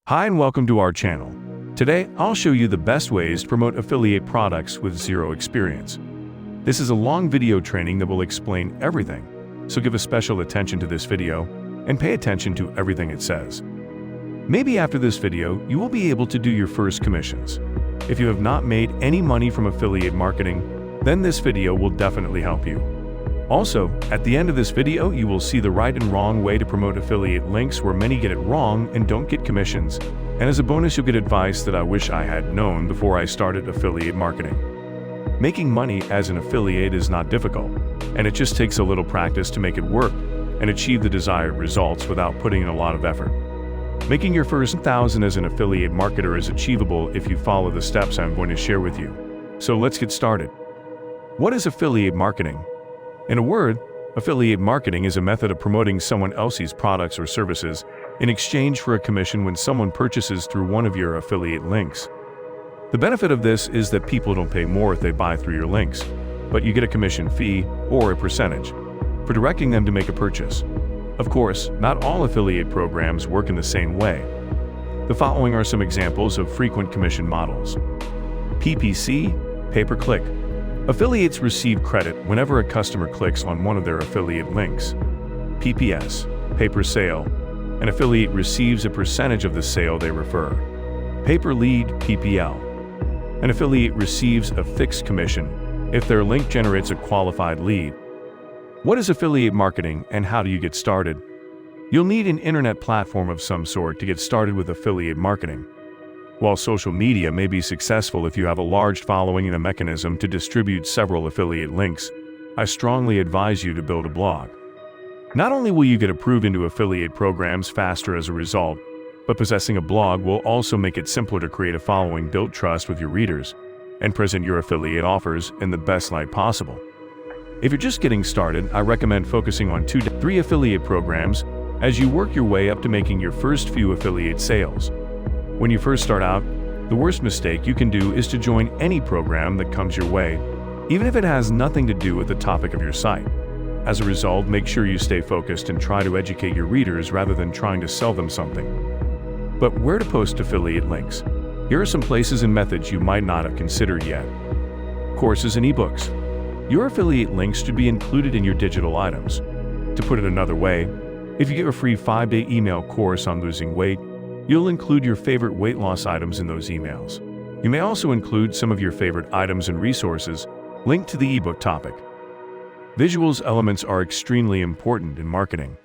Hi and welcome to our channel. Today, I'll show you the best ways to promote affiliate products with zero experience. This is a long video training that will explain everything, so give a special attention to this video and pay attention to everything it says. Maybe after this video, you will be able to do your first commissions. If you have not made any money from affiliate marketing, then this video will definitely help you. Also, at the end of this video, you will see the right and wrong way to promote affiliate links where many get it wrong and don't get commissions. And as a bonus, you'll get advice that I wish I had known before I started affiliate marketing. Making money as an affiliate is not difficult, and it just takes a little practice to make it work and achieve the desired results without putting in a lot of effort. Making your first 1,000 as an affiliate marketer is achievable if you follow the steps I'm going to share with you. So let's get started. What is affiliate marketing? In a word, affiliate marketing is a method of promoting someone else's products or services in exchange for a commission when someone purchases through one of your affiliate links. The benefit of this is that people don't pay more if they buy through your links, but you get a commission fee or a percentage for directing them to make a purchase. Of course, not all affiliate programs work in the same way. The following are some examples of frequent commission models. PPC, pay-per-click. Affiliates receive credit whenever a customer clicks on one of their affiliate links. PPS, pay-per-sale. An affiliate receives a percentage of the sale they refer. Pay-per-lead, PPL. An affiliate receives a fixed commission if their link generates a qualified lead. What is affiliate marketing and how do you get started? You'll need an internet platform of some sort to get started with affiliate marketing. While social media may be successful if you have a large following and a mechanism to distribute several affiliate links, I strongly advise you to build a blog. Not only will you get approved into affiliate programs faster as a result, but possessing a blog will also make it simpler to create a following, build trust with your readers, and present your affiliate offers in the best light possible. If you're just getting started, I recommend focusing on 2 to 3 affiliate programs as you work your way up to making your first few affiliate sales. When you first start out, the worst mistake you can do is to join any program that comes your way, even if it has nothing to do with the topic of your site. As a result, make sure you stay focused and try to educate your readers rather than trying to sell them something. But where to post affiliate links? Here are some places and methods you might not have considered yet. Courses and ebooks. Your affiliate links should be included in your digital items. To put it another way, if you get a free 5-day email course on losing weight, you'll include your favorite weight loss items in those emails. You may also include some of your favorite items and resources linked to the ebook topic. Visuals elements are extremely important in marketing.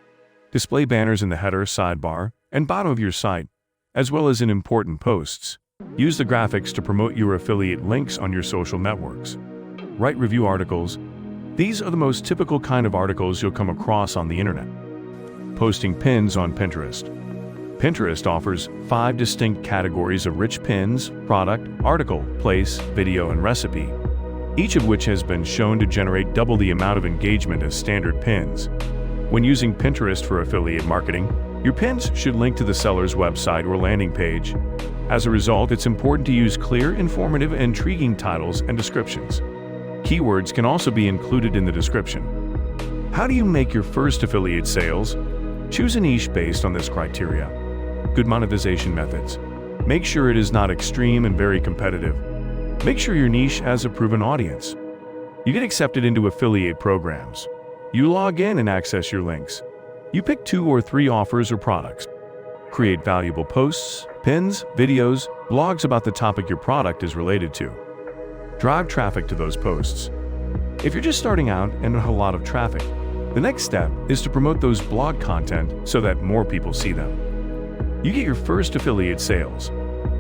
Display banners in the header, sidebar, and bottom of your site, as well as in important posts. Use the graphics to promote your affiliate links on your social networks. Write review articles. These are the most typical kind of articles you'll come across on the internet. Posting pins on Pinterest. Pinterest offers 5 distinct categories of rich pins: product, article, place, video, and recipe, each of which has been shown to generate double the amount of engagement as standard pins. When using Pinterest for affiliate marketing, your pins should link to the seller's website or landing page. As a result, it's important to use clear, informative, and intriguing titles and descriptions. Keywords can also be included in the description. How do you make your first affiliate sales? Choose a niche based on this criteria. Good monetization methods. Make sure it is not extreme and very competitive. Make sure your niche has a proven audience. You get accepted into affiliate programs. You log in and access your links. You pick 2 or 3 offers or products. Create valuable posts, pins, videos, blogs about the topic your product is related to. Drive traffic to those posts. If you're just starting out and don't have a lot of traffic, the next step is to promote those blog content so that more people see them. You get your first affiliate sales.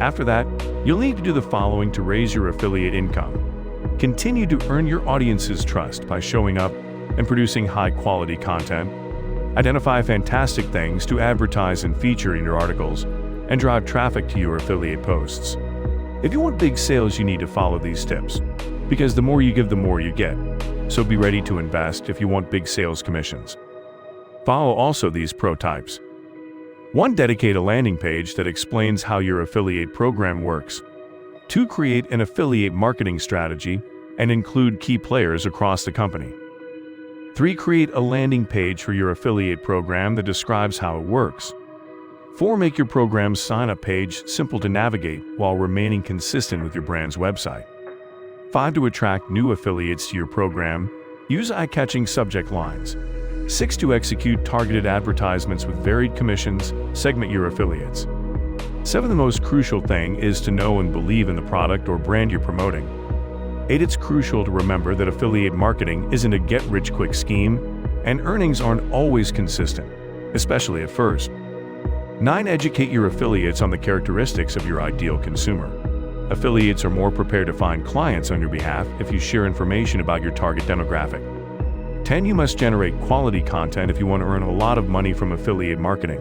After that, you'll need to do the following to raise your affiliate income. Continue to earn your audience's trust by showing up and producing high-quality content. Identify fantastic things to advertise and feature in your articles, and drive traffic to your affiliate posts. If you want big sales, you need to follow these tips, because the more you give, the more you get. So be ready to invest if you want big sales commissions. Follow also these pro types. 1. Dedicate a landing page that explains how your affiliate program works. 2. Create an affiliate marketing strategy and include key players across the company. 3. Create a landing page for your affiliate program that describes how it works. 4. Make your program's sign-up page simple to navigate while remaining consistent with your brand's website. 5. To attract new affiliates to your program, use eye-catching subject lines. 6. To execute targeted advertisements with varied commissions, segment your affiliates. 7. The most crucial thing is to know and believe in the product or brand you're promoting. 8. It's crucial to remember that affiliate marketing isn't a get-rich-quick scheme, and earnings aren't always consistent, especially at first. 9. Educate your affiliates on the characteristics of your ideal consumer. Affiliates are more prepared to find clients on your behalf if you share information about your target demographic. 10. You must generate quality content if you want to earn a lot of money from affiliate marketing.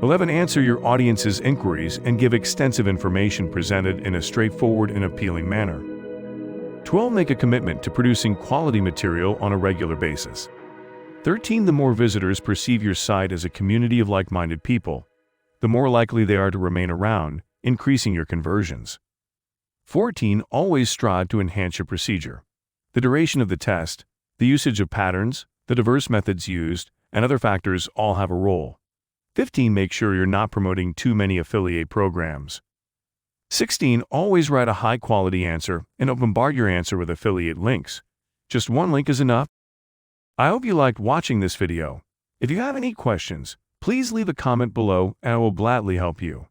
11. Answer your audience's inquiries and give extensive information presented in a straightforward and appealing manner. 12. Make a commitment to producing quality material on a regular basis. 13. The more visitors perceive your site as a community of like-minded people, the more likely they are to remain around, increasing your conversions. 14. Always strive to enhance your procedure. The duration of the test, the usage of patterns, the diverse methods used, and other factors all have a role. 15. Make sure you're not promoting too many affiliate programs. 16. Always write a high-quality answer and don't bombard your answer with affiliate links. Just one link is enough. I hope you liked watching this video. If you have any questions, please leave a comment below and I will gladly help you.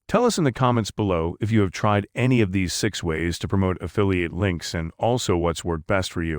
Tell us in the comments below if you have tried any of these 6 ways to promote affiliate links and also what's worked best for you.